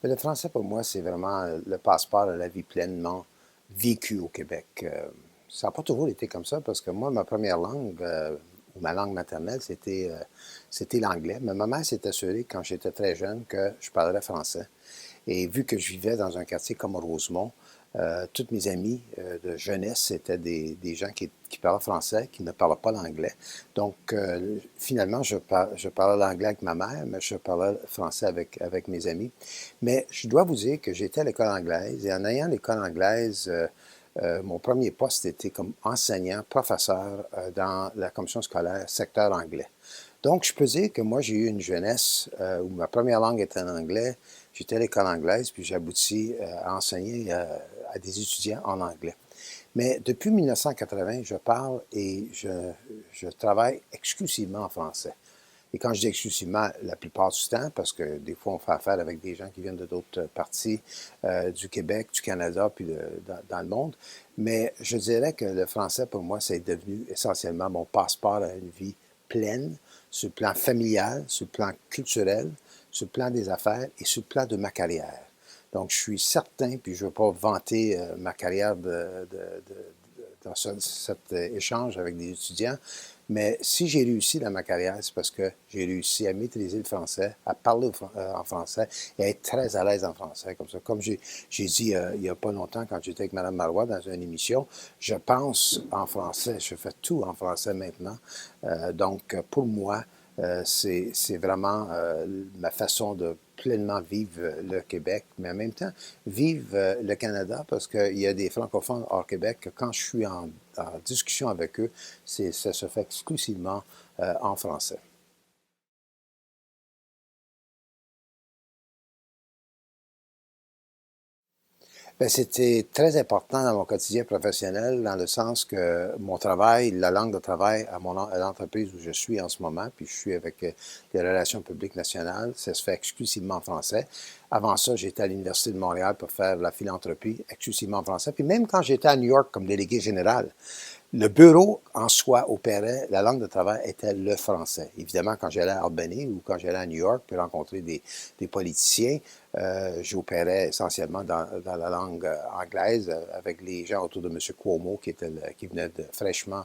Mais le français, pour moi, c'est vraiment le passeport à la vie pleinement vécue au Québec. Ça n'a pas toujours été comme ça parce que moi, ma première langue, ou ma langue maternelle, c'était l'anglais. Mais ma mère s'est assurée, quand j'étais très jeune, que je parlerais français. Et vu que je vivais dans un quartier comme Rosemont, toutes mes amies de jeunesse, c'était des gens qui parlaient français, qui ne parlaient pas l'anglais. Donc, finalement, je parlais l'anglais avec ma mère, mais je parlais français avec mes amis. Mais je dois vous dire que j'étais à l'école anglaise, et en ayant l'école anglaise, mon premier poste était comme enseignant, professeur dans la commission scolaire secteur anglais. Donc, je peux dire que moi, j'ai eu une jeunesse où ma première langue était en anglais. J'étais à l'école anglaise, puis j'ai abouti à enseigner à des étudiants en anglais. Mais depuis 1980, je parle et je travaille exclusivement en français. Et quand je dis exclusivement, la plupart du temps, parce que des fois, on fait affaire avec des gens qui viennent de d'autres parties du Québec, du Canada, puis dans le monde. Mais je dirais que le français, pour moi, c'est devenu essentiellement mon passeport à une vie pleine, sur le plan familial, sur le plan culturel, sur le plan des affaires et sur le plan de ma carrière. Donc, je suis certain, puis je ne veux pas vanter ma carrière dans cet échange avec des étudiants, mais si j'ai réussi dans ma carrière, c'est parce que j'ai réussi à maîtriser le français, à parler en français et à être très à l'aise en français. Comme ça, comme j'ai dit il n'y a pas longtemps quand j'étais avec Mme Marois dans une émission, je pense en français, je fais tout en français maintenant. Donc, pour moi, c'est vraiment ma façon de pleinement vivre le Québec, mais en même temps vivre le Canada, parce qu'il y a des francophones hors Québec que quand je suis en discussion avec eux, ça se fait exclusivement en français. Ben, c'était très important dans mon quotidien professionnel, dans le sens que mon travail, la langue de travail à l'entreprise où je suis en ce moment, puis je suis avec les relations publiques nationales, ça se fait exclusivement en français. Avant ça, j'étais à l'Université de Montréal pour faire la philanthropie, exclusivement en français. Puis même quand j'étais à New York comme délégué général, le bureau en soi opérait, la langue de travail était le français. Évidemment, quand j'allais à Albany ou quand j'allais à New York pour rencontrer des politiciens, j'opérais essentiellement dans la langue anglaise avec les gens autour de M. Cuomo qui venait de fraîchement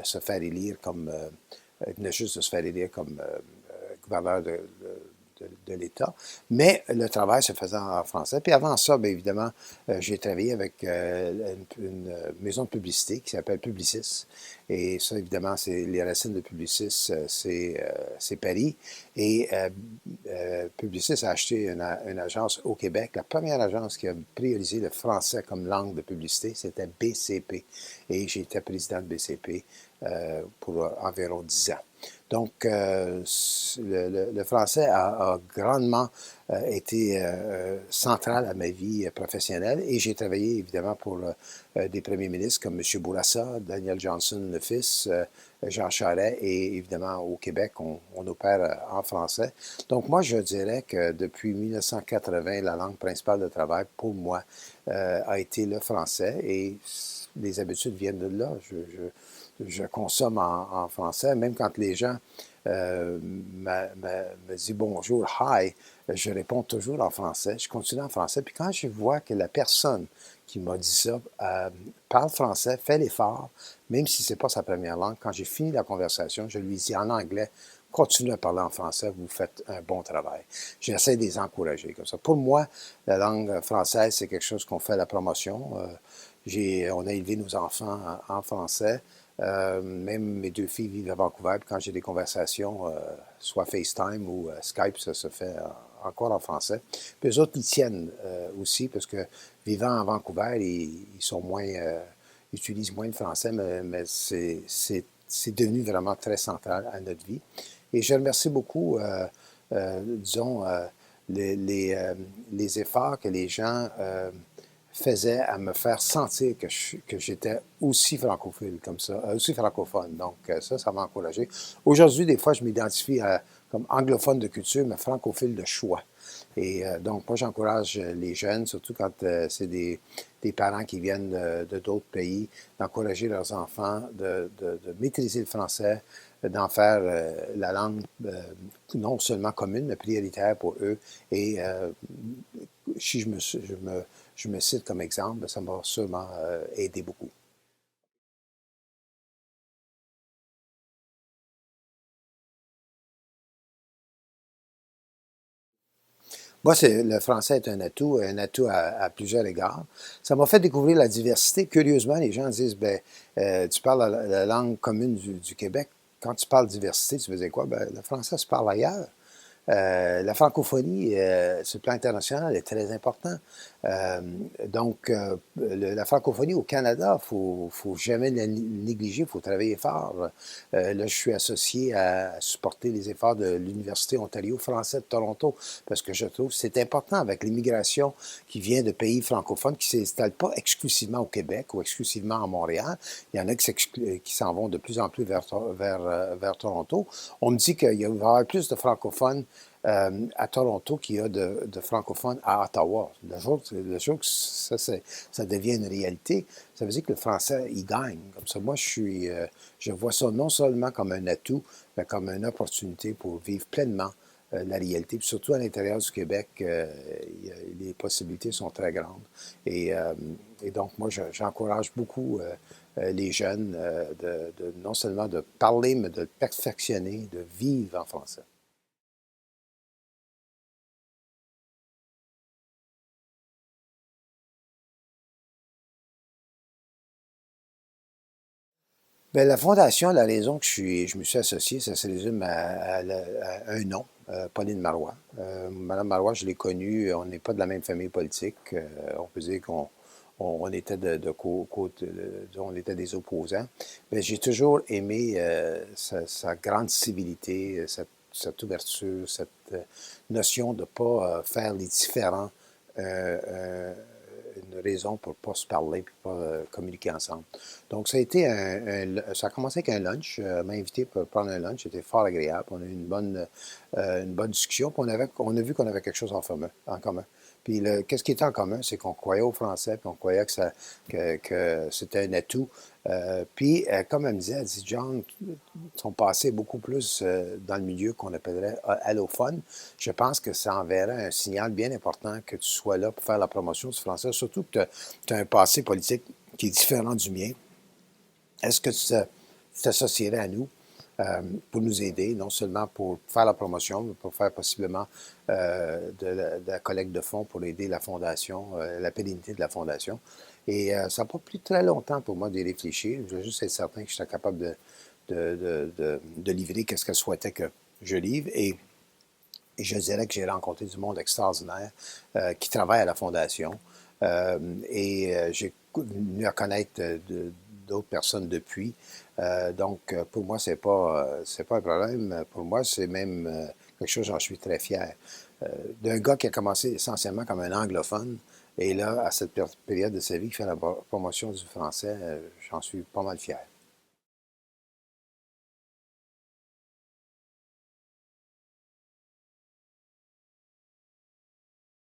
se faire élire comme, il venait juste de se faire élire comme gouverneur de l'État, mais le travail se faisait en français. Puis avant ça, bien évidemment, j'ai travaillé avec une maison de publicité qui s'appelle Publicis. Et ça, évidemment, c'est les racines de Publicis, c'est Paris. Et Publicis a acheté une agence au Québec. La première agence qui a priorisé le français comme langue de publicité, c'était BCP. Et j'étais président de BCP pour environ 10 ans. Donc, le français a grandement été central à ma vie professionnelle et j'ai travaillé évidemment pour des premiers ministres comme M. Bourassa, Daniel Johnson, le fils, Jean Charest et évidemment au Québec, on opère en français. Donc, moi, je dirais que depuis 1980, la langue principale de travail pour moi a été le français et les habitudes viennent de là. Je consomme en français, même quand les gens me disent bonjour, hi, je réponds toujours en français, je continue en français. Puis quand je vois que la personne qui m'a dit ça parle français, fait l'effort, même si ce n'est pas sa première langue, quand j'ai fini la conversation, je lui dis en anglais, continuez à parler en français, vous faites un bon travail. J'essaie de les encourager comme ça. Pour moi, la langue française, c'est quelque chose qu'on fait à la promotion. On a élevé nos enfants en français. Même mes deux filles vivent à Vancouver. Puis quand j'ai des conversations, soit FaceTime ou Skype, ça se fait encore en français. Puis eux autres, ils tiennent aussi parce que vivant à Vancouver, ils sont moins, utilisent moins le français, mais c'est devenu vraiment très central à notre vie. Et je remercie beaucoup, disons, les efforts que les gens faisait à me faire sentir que j'étais aussi francophile comme ça, aussi francophone. Donc, ça m'a encouragé. Aujourd'hui, des fois, je m'identifie comme anglophone de culture, mais francophile de choix. Et donc, moi, j'encourage les jeunes, surtout quand c'est des parents qui viennent de d'autres pays, d'encourager leurs enfants de maîtriser le français, d'en faire la langue non seulement commune, mais prioritaire pour eux. Et si je me cite comme exemple, ça m'a sûrement aidé beaucoup. Moi, le français est un atout à plusieurs égards. Ça m'a fait découvrir la diversité. Curieusement, les gens disent, ben, tu parles la langue commune du Québec. Quand tu parles diversité, tu faisais quoi? Ben, le français se parle ailleurs. La francophonie, sur le plan international, est très important. Euh, la francophonie au Canada, faut jamais la négliger, il faut travailler fort. Là, je suis associé à supporter les efforts de l'Université Ontario français de Toronto, parce que je trouve que c'est important avec l'immigration qui vient de pays francophones, qui ne s'installent pas exclusivement au Québec ou exclusivement à Montréal. Il y en a qui s'en vont de plus en plus vers Toronto. On me dit qu'il va y avoir plus de francophones à Toronto qu'il y a de francophones à Ottawa. Le jour que ça devient une réalité, ça veut dire que le français, il gagne. Comme ça, moi, je vois ça non seulement comme un atout, mais comme une opportunité pour vivre pleinement la réalité. Puis surtout à l'intérieur du Québec, les possibilités sont très grandes. Et, euh, et donc, moi, j'encourage beaucoup les jeunes non seulement de parler, mais de perfectionner, de vivre en français. Bien, la fondation, la raison que je me suis associé, ça se résume à un nom, Pauline Marois. Madame Marois, je l'ai connue, on n'est pas de la même famille politique. On peut dire qu'on était on était des opposants. Mais j'ai toujours aimé sa grande civilité, cette ouverture, cette notion de ne pas faire les différents une raison pour ne pas se parler et pas communiquer ensemble. Donc, ça a commencé avec un lunch. Elle m'a invité pour prendre un lunch. C'était fort agréable. On a eu une bonne discussion. Puis on a vu qu'on avait quelque chose en commun. Puis qu'est-ce qui était en commun, c'est qu'on croyait au français, puis on croyait que c'était un atout. Puis, comme elle me disait, elle dit, John, son passé est beaucoup plus dans le milieu qu'on appellerait allophone. Je pense que ça enverrait un signal bien important que tu sois là pour faire la promotion du français, surtout que tu as un passé politique qui est différent du mien. Est-ce que tu t'associerais à nous pour nous aider, non seulement pour faire la promotion, mais pour faire possiblement de la collecte de fonds pour aider la fondation, la pérennité de la fondation. Et ça n'a pas pris très longtemps pour moi d'y réfléchir. Je veux juste être certain que j'étais capable de livrer qu'est-ce qu'elle souhaitait que je livre. Et je dirais que j'ai rencontré du monde extraordinaire qui travaille à la Fondation. J'ai venu à connaître d'autres personnes depuis. Pour moi, c'est pas un problème. Pour moi, c'est même quelque chose dont je suis très fier. D'un gars qui a commencé essentiellement comme un anglophone, et là, à cette période de sa vie, qui fait la promotion du français, j'en suis pas mal fier.